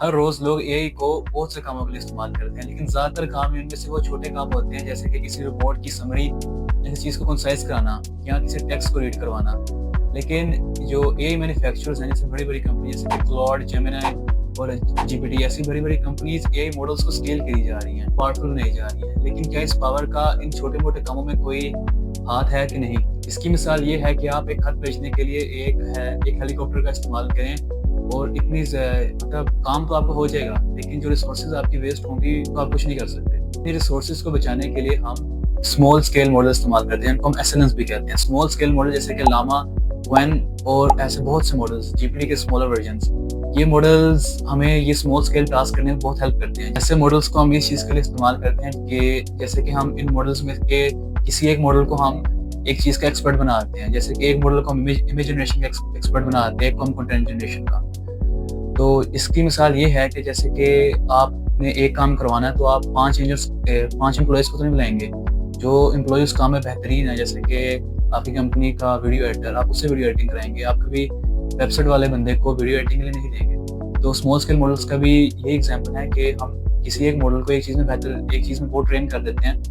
हर रोज लोग एआई को बहुत से कामों के लिए इस्तेमाल करते हैं, लेकिन ज्यादातर काम इनमें से वो छोटे काम होते हैं, जैसे कि किसी रिपोर्ट की समरी, किसी चीज को कंसाइज कराना या किसी टेक्स्ट को रीड करवाना। लेकिन जो एआई मैन्युफैक्चरर्स हैं, जैसे बड़ी बड़ी कंपनी जैसे कि क्लॉड, जेमिनी और जीपीटी, ऐसी बड़ी बड़ी कंपनीज एआई मॉडल्स को स्केल करी जा रही हैं, पावरफुल बनाई जा रही हैं। लेकिन क्या इस पावर का इन छोटे मोटे कामों में कोई हाथ है कि नहीं? इसकी मिसाल ये है कि आप एक खत भेजने के लिए एक हेलीकॉप्टर का इस्तेमाल करें और इतनी मतलब काम तो आपका हो जाएगा, लेकिन जो रिसोर्सेज आपकी वेस्ट होंगी तो आप कुछ नहीं कर सकते। इन रिसोर्सेज को बचाने के लिए हम स्मॉल स्केल मॉडल इस्तेमाल करते हैं, इनको हम एसएलएंस भी कहते हैं। स्मॉल स्केल मॉडल जैसे कि लामा, क्वेन और ऐसे बहुत से मॉडल्स, जीपीटी के स्मॉलर वर्जन्स, ये मॉडल्स हमें ये स्मॉल स्केल टास्क करने में बहुत हेल्प करते हैं। ऐसे मॉडल्स को हम इस चीज़ के लिए इस्तेमाल करते हैं कि जैसे कि हम इन मॉडल्स में के किसी एक मॉडल को हम एक चीज़ का एक्सपर्ट बनाते हैं, जैसे कि एक मॉडल को हम इमेज जनरेशन का एक्सपर्ट बनाते हैं, एक को हम कंटेंट जनरेशन का। तो इसकी मिसाल ये है कि जैसे कि आपने एक काम करवाना है तो आप 5 एम्प्लॉयज़ को तो नहीं बुलाएंगे। जो एम्प्लॉय उस काम में बेहतरीन है, जैसे कि आपकी कंपनी का वीडियो एडिटर, आप उससे वीडियो एडिटिंग कराएंगे। आप कभी वेबसाइट वाले बंदे को वीडियो एडिटिंग के लिए नहीं देंगे। तो स्मॉल स्केल मॉडल्स का भी यही एग्जाम्पल है कि हम किसी एक मॉडल को एक चीज़ में बहुत ट्रेन कर देते हैं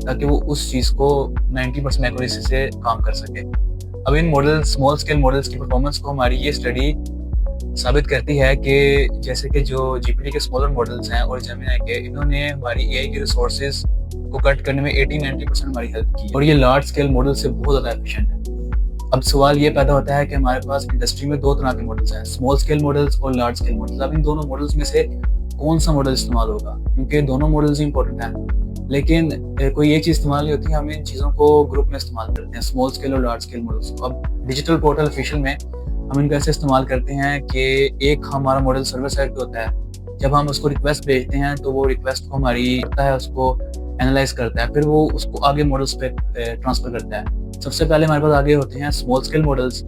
ताकि वो उस चीज़ को 90% एक्यूरेसी से काम कर सके। अब इन स्मॉल स्केल मॉडल्स की परफॉर्मेंस को हमारी ये स्टडी साबित करती है कि जैसे कि जो जीपीटी के स्मॉलर मॉडल्स हैं और जेमिनी के, इन्होंने हमारी एआई के रिसोर्सेज को कट करने में 80-90% हमारी हेल्प की और ये लार्ज स्केल मॉडल से बहुत ज़्यादा एफिशिएंट है। अब सवाल ये पैदा होता है कि हमारे पास इंडस्ट्री में दो तरह के मॉडल्स हैं, स्मॉल स्केल मॉडल्स और लार्ज स्केल मॉडल्स। अब इन दोनों मॉडल्स में से कौन सा मॉडल इस्तेमाल होगा, क्योंकि दोनों मॉडल्स इंपॉर्टेंट हैं, लेकिन कोई एक चीज़ इस्तेमाल नहीं होती। हम इन चीज़ों को ग्रुप में इस्तेमाल करते हैं, स्मॉल स्केल और लार्ज स्केल मॉडल्स को। अब डिजिटल पोर्टल ऑफिशियल में हम इनको ऐसे इस्तेमाल करते हैं कि एक हमारा मॉडल सर्वर साइड पे होता है। जब हम उसको रिक्वेस्ट भेजते हैं तो वो रिक्वेस्ट को हमारी करता है, उसको एनालाइज करता है, फिर वो उसको आगे मॉडल्स पे ट्रांसफर करता है। सबसे पहले हमारे पास आगे होते हैं स्मॉल स्केल मॉडल्स,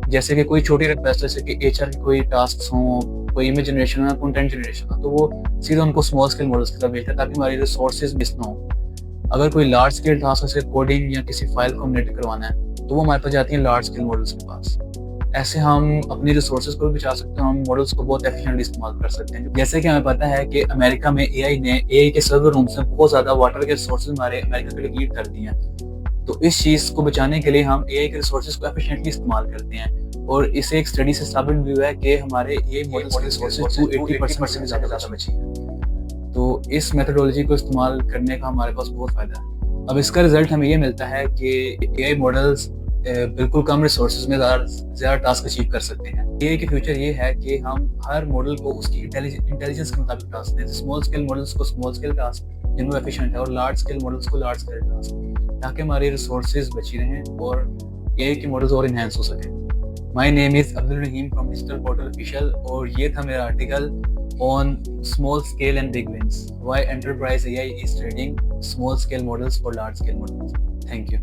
जैसे कि कोई छोटी रिक्वेस्ट, जैसे कि एचआर की कोई टास्क हो, कोई इमेज जनरेशन हो, कंटेंट जनरेशन हो, तो वो सीधा उनको स्मॉल स्केल मॉडल्स की तरफ भेजता है ताकि हमारी रिसोर्सेज मिस ना हो। अगर कोई लार्ज स्केल टास्क, जैसे कोडिंग या किसी फाइल को हमने करवाना है, तो वो हमारे पास जाती है लार्ज स्केल मॉडल्स के पास। ऐसे हम अपनी रिसोर्सेज को भी बचा सकते हैं, हम मॉडल्स को बहुत एफिशिएंटली इस्तेमाल कर सकते हैं। जैसे कि हमें पता है कि अमेरिका में एआई के सर्वर रूम से बहुत ज़्यादा वाटर के रिसोर्सेज हमारे अमेरिका के लिए लीड कर दिए हैं। तो इस चीज़ को बचाने के लिए हम एआई के रिसोर्सेज को एफिशिएंटली इस्तेमाल करते हैं और इसे एक स्टडी से साबित भी हुआ है कि हमारे एआई मॉडल्स के रिसोर्सेज 80% से भी ज़्यादा बची है। तो इस मेथोडोलॉजी को इस्तेमाल करने का हमारे पास बहुत फ़ायदा है। अब इसका रिजल्ट हमें ये मिलता है कि एआई मॉडल्स बिल्कुल कम रिसोर्सेज में ज़्यादा टास्क अचीव कर सकते हैं। एआई के फ्यूचर ये है कि हम हर मॉडल को उसकी इंटेलिजेंस के मुताबिक टास्क दें। स्मॉल स्केल मॉडल्स को स्मॉल स्केल टास्क जिनमें एफिशिएंट है और लार्ज स्केल मॉडल्स को लार्ज स्केल टास्क, ताकि हमारे रिसोर्सेज बची रहें और एआई के मॉडल्स और इन्हेंस हो सकें। My name is Abdul Rahim from digital portal official और ये था मेरा article on small scale and big wins, why enterprise AI is trading small scale models for large scale models. Thank you.